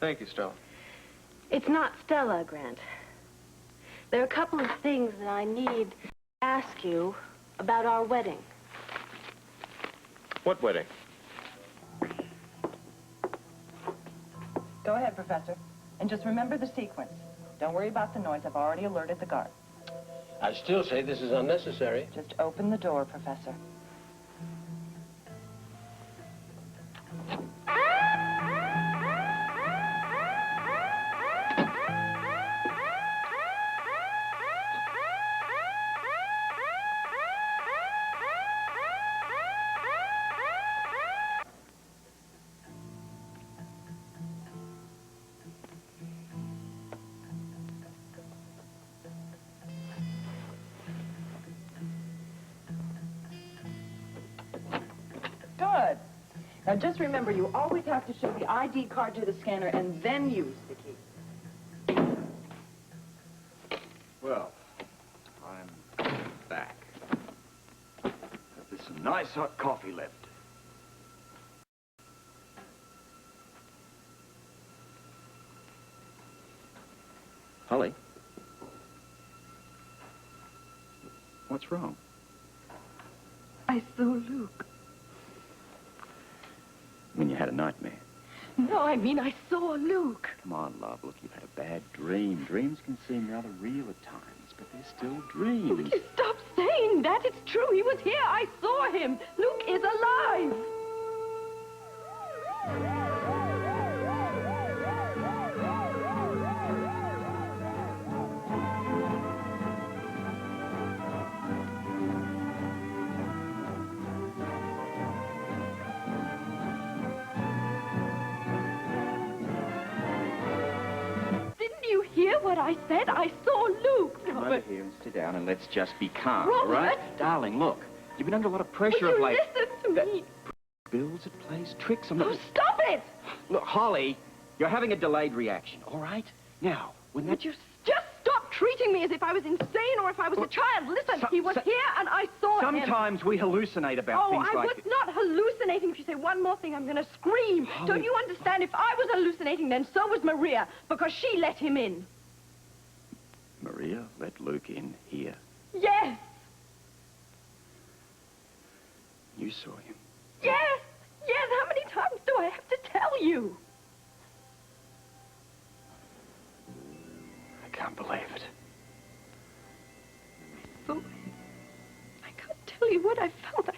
Thank you, Stella. It's not Stella, Grant. There are a couple of things that I need to ask you about our wedding. What wedding? Go ahead, Professor. And just remember the sequence. Don't worry about the noise. I've already alerted the guard. I still say this is unnecessary. Just open the door, Professor. Good. Now just remember, you always have to show the ID card to the scanner and then use the key. Well, I'm back. There's some nice hot coffee left. Holly? What's wrong? I saw Luke. When you had a nightmare. No, I mean I saw Luke. Come on, love. Look, you've had a bad dream. Dreams can seem rather real at times, but they're still dreams. Will you stop saying that? It's true. He was here. I saw him. Luke is alive. What I said, I saw Luke. Come over here and sit down and let's just be calm, Robert. all right? Darling, look, you've been under a lot of pressure Will of you late. listen to me? Bills, it plays tricks. I'm not... Oh, stop it! Look, Holly, you're having a delayed reaction, all right? Now, when that... Would you just stop treating me as if I was insane or if I was a child? Listen, he was here and I saw him. Sometimes we hallucinate about things I like was this. not hallucinating. If you say one more thing, I'm going to scream. Holly. Don't you understand? If I was hallucinating, then so was Maria, because she let him in. Maria let Luke in here. Yes. You saw him. Yes. Yes. How many times do I have to tell you? I can't believe it. I can't tell you what I felt.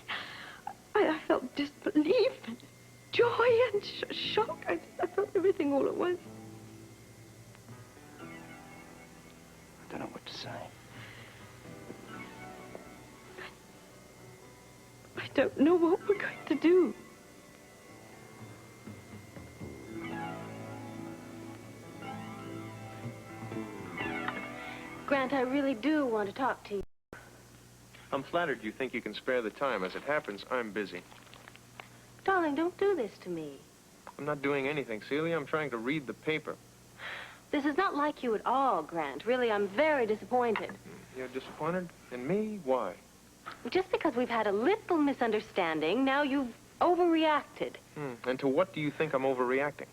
I felt disbelief and joy and shock. I felt everything all at once. I don't know what to say. I don't know what we're going to do. Grant, I really do want to talk to you. I'm flattered you think you can spare the time. As it happens, I'm busy. Darling, don't do this to me. I'm not doing anything, Celia. I'm trying to read the paper. This is not like you at all, Grant. Really, I'm very disappointed. You're disappointed? In me? Why? Just because we've had a little misunderstanding, now you've overreacted. And to what do you think I'm overreacting?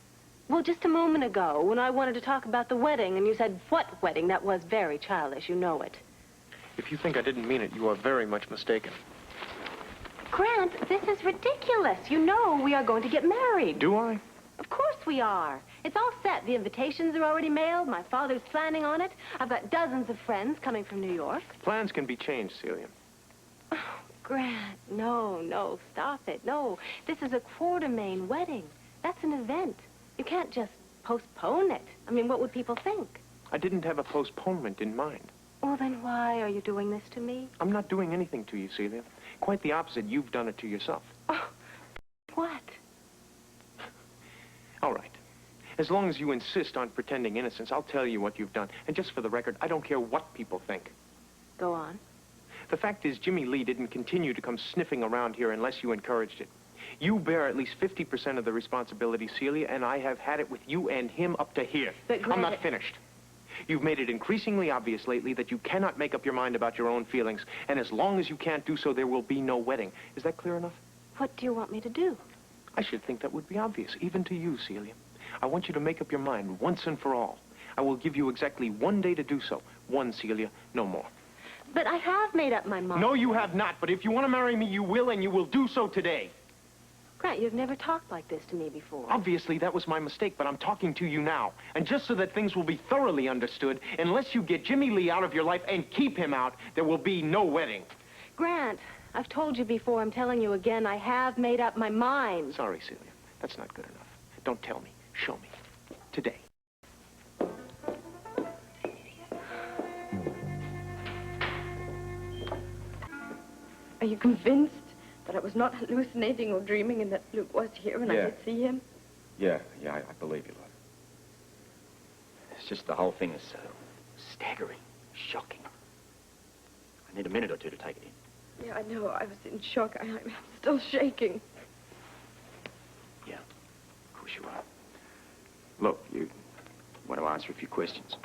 Well, just a moment ago, when I wanted to talk about the wedding, and you said, what wedding? That was very childish. You know it. If you think I didn't mean it, you are very much mistaken. Grant, this is ridiculous. You know we are going to get married. Do I? Of course we are. It's all set. The invitations are already mailed. My father's planning on it. I've got dozens of friends coming from New York. Plans can be changed, Celia. Oh, Grant, no, stop it. No, this is a Quartermain wedding. That's an event. You can't just postpone it. I mean, what would people think? I didn't have a postponement in mind. Well, then why are you doing this to me? I'm not doing anything to you, Celia. Quite the opposite. You've done it to yourself. Oh, what? All right. As long as you insist on pretending innocence, I'll tell you what you've done. And just for the record, I don't care what people think. Go on. The fact is, Jimmy Lee didn't continue to come sniffing around here unless you encouraged it. You bear at least 50% of the responsibility, Celia, and I have had it with you and him up to here. But Grant, I'm not finished. You've made it increasingly obvious lately that you cannot make up your mind about your own feelings, and as long as you can't do so, there will be no wedding. Is that clear enough? What do you want me to do? I should think that would be obvious, even to you, Celia. I want you to make up your mind once and for all. I will give you exactly 1 day to do so. 1, Celia, no more. But I have made up my mind. No, you have not. But if you want to marry me, you will, and you will do so today. Grant, you've never talked like this to me before. Obviously, that was my mistake, but I'm talking to you now. And just so that things will be thoroughly understood, unless you get Jimmy Lee out of your life and keep him out, there will be no wedding. Grant, I've told you before, I'm telling you again, I have made up my mind. Sorry, Celia. That's not good enough. Don't tell me. Show me. Today. Are you convinced that I was not hallucinating or dreaming and that Luke was here and I did see him? Yeah, I believe you, love. It's just the whole thing is so staggering, shocking. I need a minute or two to take it in. Yeah, I know. I was in shock. I'm still shaking. Yeah, of course you are. Look, you want to answer a few questions?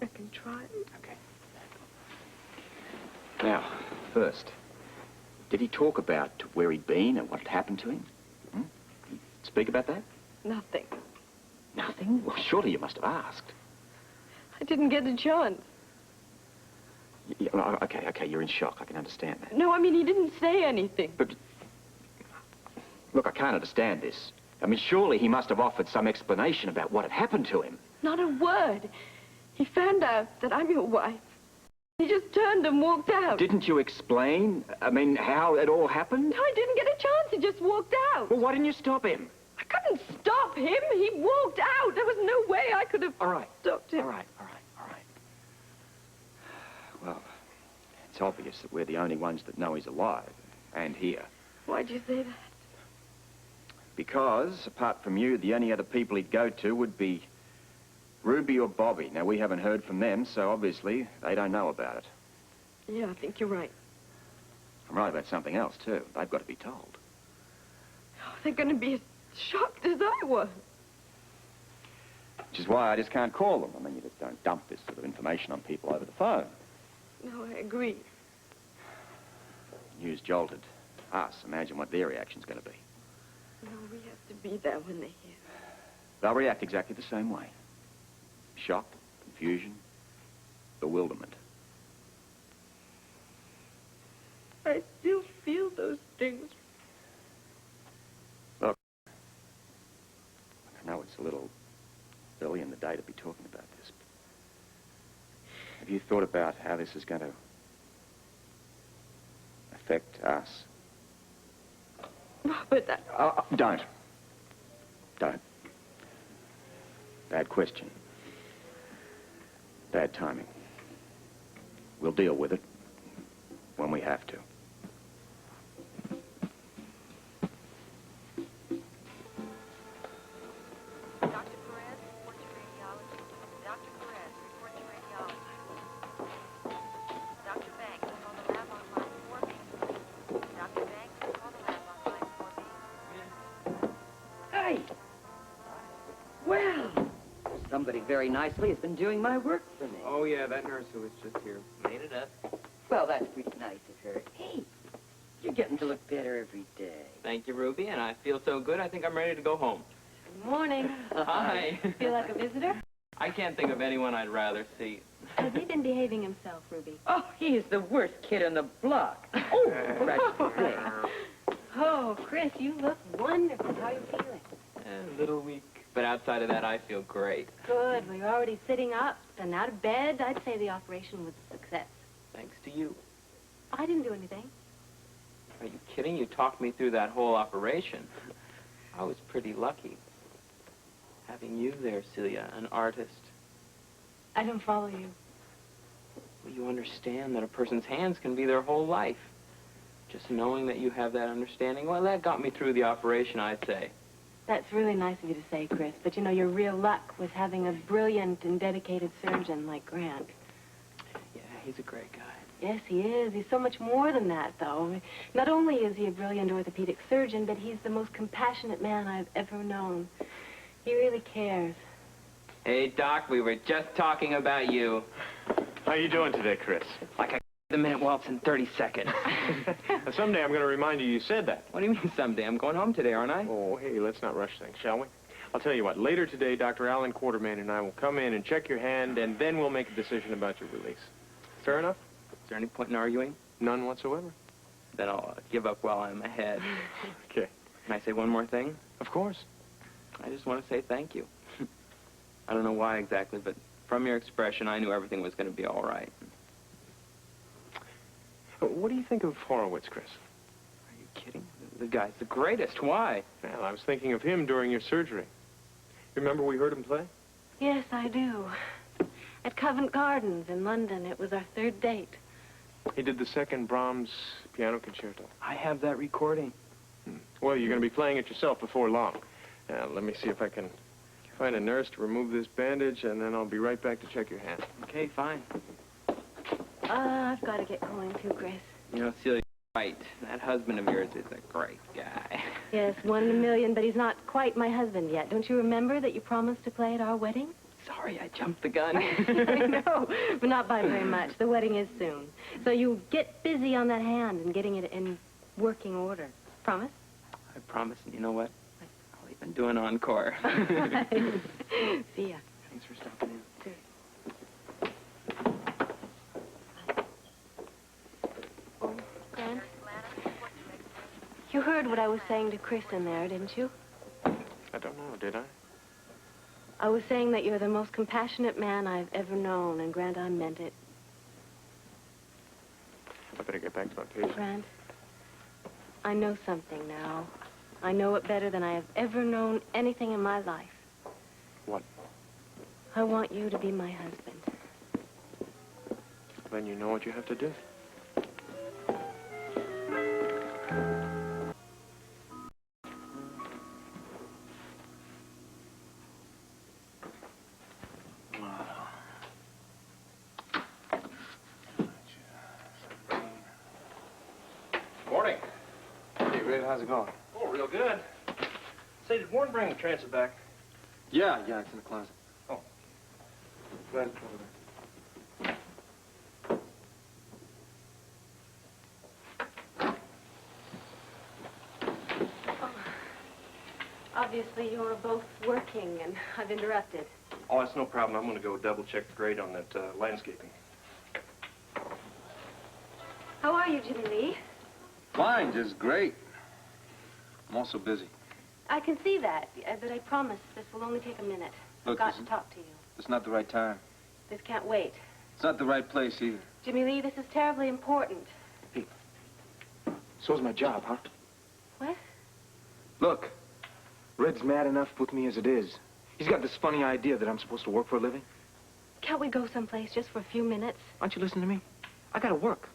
I can try. Okay. Now, first, did he talk about where he'd been and what had happened to him? Hmm? Did he speak about that? Nothing. Nothing? Well, surely you must have asked. I didn't get a chance. Yeah, okay, you're in shock. I can understand that. No, I mean, he didn't say anything. But, look, I can't understand this. I mean, surely he must have offered some explanation about what had happened to him. Not a word. He found out that I'm your wife. He just turned and walked out. Didn't you explain, I mean, how it all happened? No, I didn't get a chance. He just walked out. Well, why didn't you stop him? I couldn't stop him. He walked out. There was no way I could have stopped him. All right. Well, it's obvious that we're the only ones that know he's alive and here. Why'd you say that? Because, apart from you, the only other people he'd go to would be Ruby or Bobbie. Now, we haven't heard from them, so obviously they don't know about it. Yeah, I think you're right. I'm right about something else, too. They've got to be told. Oh, they're going to be as shocked as I was. Which is why I just can't call them. I mean, you just don't dump this sort of information on people over the phone. No, I agree. News jolted us. Imagine what their reaction's going to be. No, we have to be there when they hear. They'll react exactly the same way. Shock, confusion, bewilderment. I still feel those things. Look, I know it's a little early in the day to be talking about this, but have you thought about how this is going to affect us? Robert, Don't. Bad question. Bad timing. We'll deal with it when we have to. Somebody very nicely has been doing my work for me. Oh, yeah, that nurse who was just here made it up. Well, that's pretty nice of her. Hey, you're getting to look better every day. Thank you, Ruby, and I feel so good, I think I'm ready to go home. Good morning. Hi. Feel like a visitor? I can't think of anyone I'd rather see. Has he been behaving himself, Ruby? Oh, he's the worst kid on the block. Oh, for Christ's sake. Oh, Chris, you look wonderful. How are you feeling? A little weak, but outside of that, I feel great. Good. Well, you're already sitting up and out of bed. I'd say the operation was a success. Thanks to you. I didn't do anything. Are you kidding? You talked me through that whole operation. I was pretty lucky. Having you there, Celia, an artist. I don't follow you. Well, you understand that a person's hands can be their whole life. Just knowing that you have that understanding, well, that got me through the operation, I'd say. That's really nice of you to say, Chris. But, you know, your real luck was having a brilliant and dedicated surgeon like Grant. Yeah, he's a great guy. Yes, he is. He's so much more than that, though. Not only is he a brilliant orthopedic surgeon, but he's the most compassionate man I've ever known. He really cares. Hey, Doc, we were just talking about you. How you doing today, Chris? Like a the minute waltz in 30 seconds. Someday I'm going to remind you said that. What do you mean someday? I'm going home today, aren't I? Oh, hey, let's not rush things, shall we? I'll tell you what, later today, Dr. Alan Quartermain and I will come in and check your hand, and then we'll make a decision about your release. Fair enough? Is there any point in arguing? None whatsoever. Then I'll give up while I'm ahead. Okay. Can I say one more thing? Of course. I just want to say thank you. I don't know why exactly, but from your expression, I knew everything was going to be all right. What do you think of Horowitz, Chris? Are you kidding? The guy's the greatest. Why? Well, I was thinking of him during your surgery. Remember we heard him play? Yes, I do. At Covent Gardens in London. It was our third date. He did the second Brahms piano concerto. I have that recording. Well, you're going to be playing it yourself before long. Let me see if I can find a nurse to remove this bandage, and then I'll be right back to check your hand. Okay, fine. I've got to get going too, Chris. You know, Celia, right. That husband of yours is a great guy. Yes, 1 in a million, but he's not quite my husband yet. Don't you remember that you promised to play at our wedding? Sorry, I jumped the gun. I know, but not by very much. The wedding is soon. So you get busy on that hand and getting it in working order. Promise? I promise, and you know what? I'll even do an encore. See ya. Thanks for stopping in. Oh, Grant? You heard what I was saying to Chris in there, didn't you? I don't know, did I? I was saying that you're the most compassionate man I've ever known, and Grant, I meant it. I better get back to my patient. Grant, I know something now. I know it better than I have ever known anything in my life. What? I want you to be my husband. Then you know what you have to do. Morning. Hey, Red, how's it going? Oh, real good. Say, did Warren bring the transit back? Yeah, it's in the closet. Oh. Go ahead, over there. Obviously, you're both working, and I've interrupted. Oh, that's no problem. I'm going to go double-check the grade on that landscaping. How are you, Jimmy Lee? Fine, just great. I'm also busy. I can see that, but I promise this will only take a minute. Look, I've got to talk to you. It's not the right time. This can't wait. It's not the right place either. Jimmy Lee, this is terribly important. So's my job, huh? What? Look, Red's mad enough with me as it is. He's got this funny idea that I'm supposed to work for a living. Can't we go someplace just for a few minutes? Why don't you listen to me? I gotta work.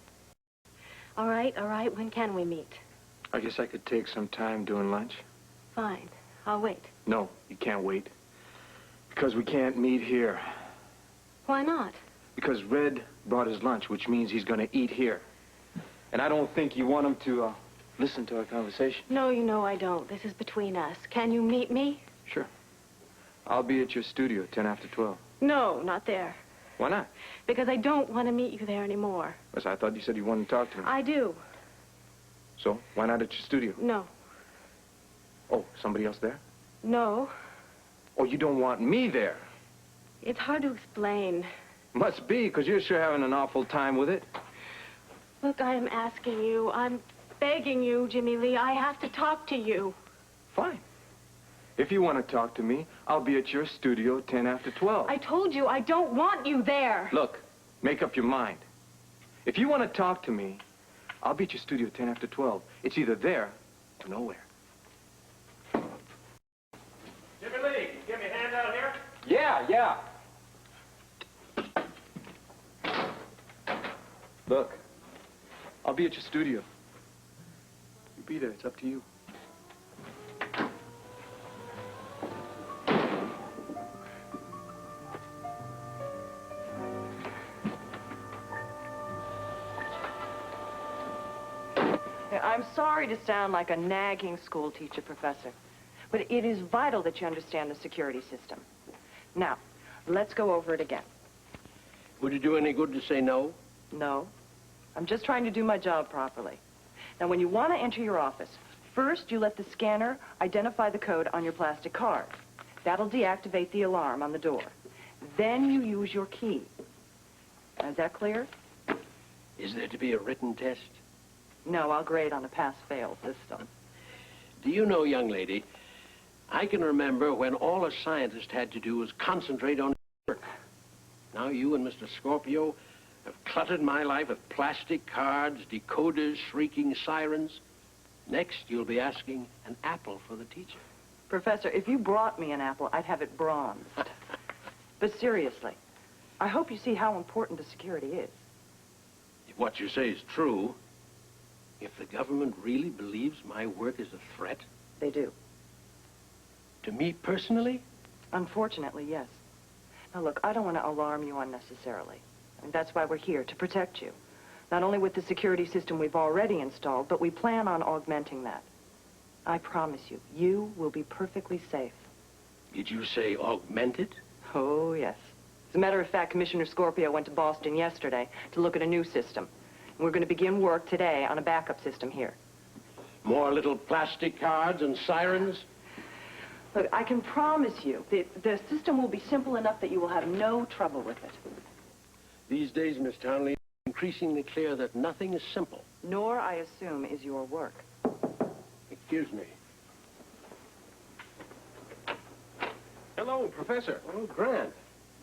All right. When can we meet? I guess I could take some time during lunch. Fine. I'll wait. No, you can't wait. Because we can't meet here. Why not? Because Red brought his lunch, which means he's gonna eat here. And I don't think you want him to, listen to our conversation. No, you know I don't. This is between us. Can you meet me? Sure. I'll be at your studio 10 after 12. No, not there. Why not? Because I don't want to meet you there anymore. Because I thought you said you wanted to talk to me. I do. So, why not at your studio? No. Oh, somebody else there? No. Oh, you don't want me there? It's hard to explain. Must be, because you're sure having an awful time with it. Look, I am asking you. I'm begging you, Jimmy Lee. I have to talk to you. Fine. If you want to talk to me, I'll be at your studio 10 after 12. I told you I don't want you there. Look, make up your mind. If you want to talk to me, I'll be at your studio 10 after 12. It's either there or nowhere. Jimmy Lee, give me a hand out here. Yeah. Look, I'll be at your studio. You be there, it's up to you. I'm sorry to sound like a nagging school teacher, Professor, but it is vital that you understand the security system. Now, let's go over it again. Would it do any good to say no? No. I'm just trying to do my job properly. Now, when you want to enter your office, first you let the scanner identify the code on your plastic card. That'll deactivate the alarm on the door. Then you use your key. Is that clear? Is there to be a written test? No, I'll grade on a pass-fail system. Do you know, young lady, I can remember when all a scientist had to do was concentrate on his work. Now you and Mr. Scorpio have cluttered my life with plastic cards, decoders, shrieking sirens. Next, you'll be asking an apple for the teacher. Professor, if you brought me an apple, I'd have it bronzed. But seriously, I hope you see how important the security is. If what you say is true, if the government really believes my work is a threat... They do. To me personally? Unfortunately, yes. Now, look, I don't want to alarm you unnecessarily. And that's why we're here, to protect you. Not only with the security system we've already installed, but we plan on augmenting that. I promise you, you will be perfectly safe. Did you say augmented? Oh, yes. As a matter of fact, Commissioner Scorpio went to Boston yesterday to look at a new system. And we're going to begin work today on a backup system here. More little plastic cards and sirens? Look, I can promise you that the system will be simple enough that you will have no trouble with it. These days, Miss Townley, it's increasingly clear that nothing is simple. Nor, I assume, is your work. Excuse me. Hello, Professor. Oh, Grant.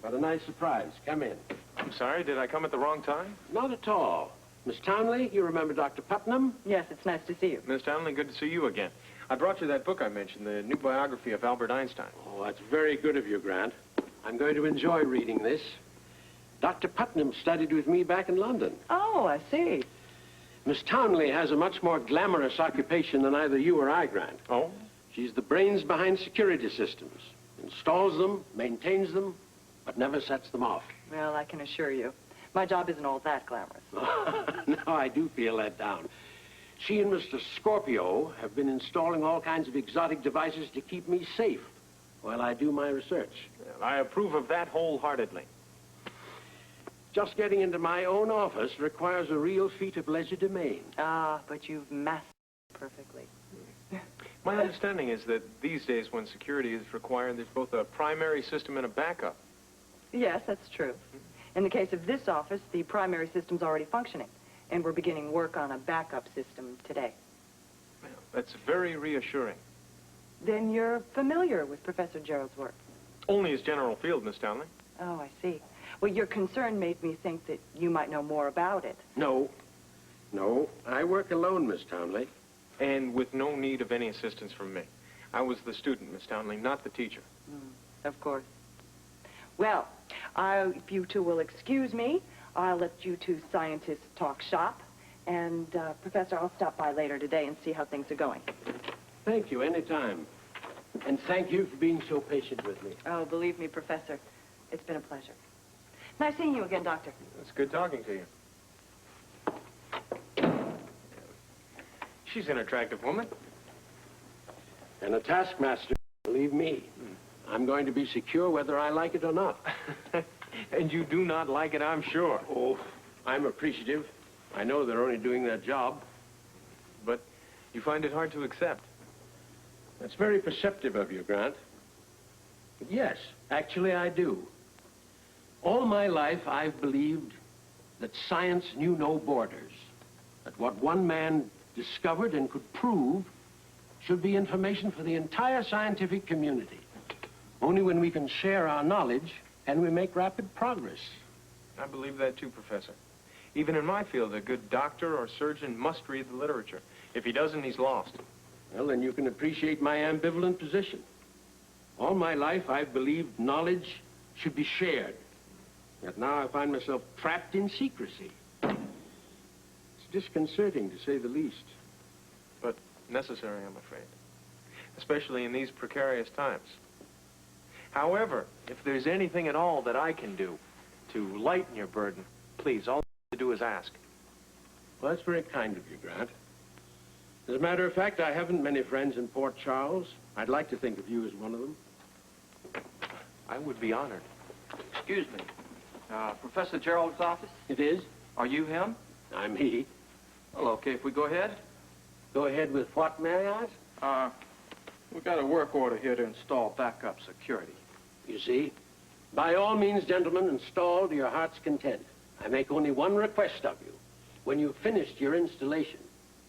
What a nice surprise. Come in. I'm sorry, did I come at the wrong time? Not at all. Miss Townley, you remember Dr. Putnam? Yes, it's nice to see you. Miss Townley, good to see you again. I brought you that book I mentioned, the new biography of Albert Einstein. Oh, that's very good of you, Grant. I'm going to enjoy reading this. Dr. Putnam studied with me back in London. Oh, I see. Miss Townley has a much more glamorous occupation than either you or I, Grant. Oh? She's the brains behind security systems. Installs them, maintains them, but never sets them off. Well, I can assure you, my job isn't all that glamorous. No, I do feel let down. She and Mr. Scorpio have been installing all kinds of exotic devices to keep me safe while I do my research. I approve of that wholeheartedly. Just getting into my own office requires a real feat of legerdemain. Ah, but you've mastered it perfectly. My understanding is that these days when security is required, there's both a primary system and a backup. Yes, that's true. In the case of this office, the primary system's already functioning, and we're beginning work on a backup system today. Well, that's very reassuring. Then you're familiar with Professor Gerald's work? Only his general field, Miss Townley. Oh, I see. Well, your concern made me think that you might know more about it. No. No, I work alone, Miss Townley. And with no need of any assistance from me. I was the student, Miss Townley, not the teacher. Of course. Well, if you two will excuse me, I'll let you two scientists talk shop. And, Professor, I'll stop by later today and see how things are going. Thank you, anytime. And thank you for being so patient with me. Oh, believe me, Professor, it's been a pleasure. Nice seeing you again, Doctor. It's good talking to you. She's an attractive woman. And a taskmaster, believe me. I'm going to be secure whether I like it or not. And you do not like it, I'm sure. Oh, I'm appreciative. I know they're only doing their job. But you find it hard to accept. That's very perceptive of you, Grant. But yes, actually I do. All my life I've believed that science knew no borders. That what one man discovered and could prove should be information for the entire scientific community. Only when we can share our knowledge can we make rapid progress. I believe that too, Professor. Even in my field, a good doctor or surgeon must read the literature. If he doesn't, he's lost. Well, then you can appreciate my ambivalent position. All my life I've believed knowledge should be shared. Yet now I find myself trapped in secrecy. It's disconcerting, to say the least. But necessary, I'm afraid. Especially in these precarious times. However, if there's anything at all that I can do to lighten your burden, please, all you have to do is ask. Well, that's very kind of you, Grant. As a matter of fact, I haven't many friends in Port Charles. I'd like to think of you as one of them. I would be honored. Excuse me. Professor Gerald's office? It is? Are you him? I'm he. Well, okay, if we go ahead? Go ahead with what, Marriott? We've got a work order here to install backup security. You see? By all means, gentlemen, install to your heart's content. I make only one request of you. When you've finished your installation,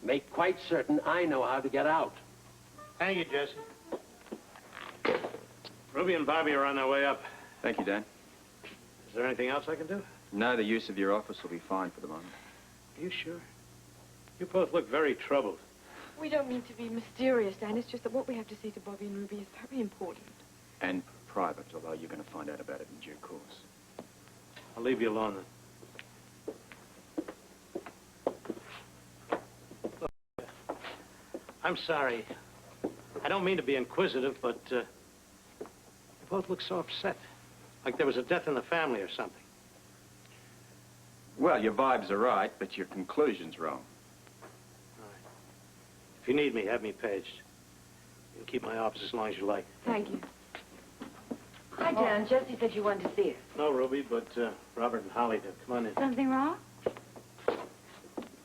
make quite certain I know how to get out. Thank you, Jesse. Ruby and Bobbie are on their way up. Thank you, Dan. Is there anything else I can do? No, the use of your office will be fine for the moment. Are you sure? You both look very troubled. We don't mean to be mysterious, Dan. It's just that what we have to say to Bobbie and Ruby is very important. And private, although you're going to find out about it in due course. I'll leave you alone, then. Look, I'm sorry. I don't mean to be inquisitive, but you both look so upset. Like there was a death in the family or something. Well, your vibes are right, but your conclusion's wrong. All right. If you need me, have me paged. You can keep my office as long as you like. Thank you. Hi, Dan. Jesse said you wanted to see us. No, Ruby, but Robert and Holly did. Come on in. Something wrong?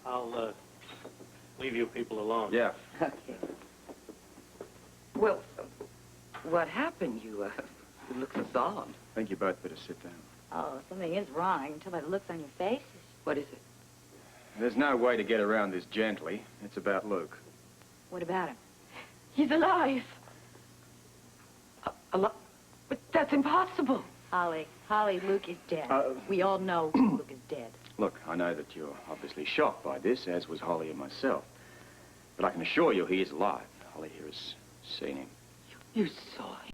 I'll leave you people alone. Yeah. Okay. Well, what happened? You look so solemn. I think you both better sit down. Oh, something is wrong. I can tell by the looks on your faces. What is it? There's no way to get around this gently. It's about Luke. What about him? He's alive. Alive? But that's impossible. Holly, Luke is dead. We all know Luke is dead. Look, I know that you're obviously shocked by this, as was Holly and myself. But I can assure you he is alive. Holly here has seen him. You saw him.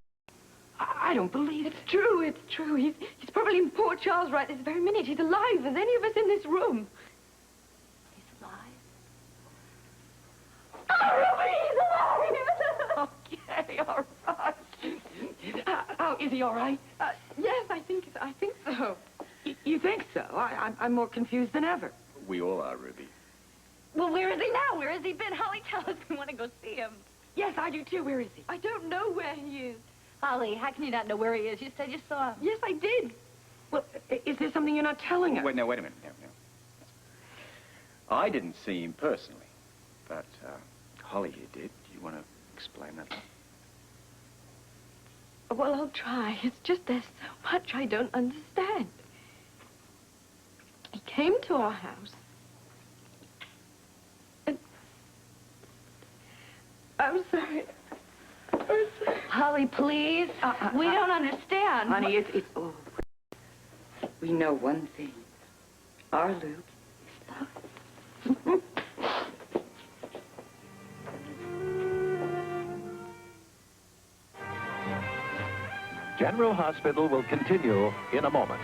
I don't believe it. It's true. It's true. He's probably in Port Charles right this very minute. He's alive as any of us in this room. He's alive. Oh, Ruby, he's alive! Okay, all right. Oh, is he all right? Yes, I think so. You think so? I'm more confused than ever. We all are, Ruby. Well, where is he now? Where has he been? Holly, tell us. We want to go see him. Yes, I do too. Where is he? I don't know where he is. Holly, how can you not know where he is? You said you saw him. Yes, I did. Well, is there something you're not telling us? Wait a minute. No. I didn't see him personally, but Holly here did. Do you want to explain that? Well, I'll try. It's just there's so much I don't understand. He came to our house. And... I'm sorry. Holly, please. We don't understand. Honey, it's over. We know one thing. Our Luke is alive. General Hospital will continue in a moment.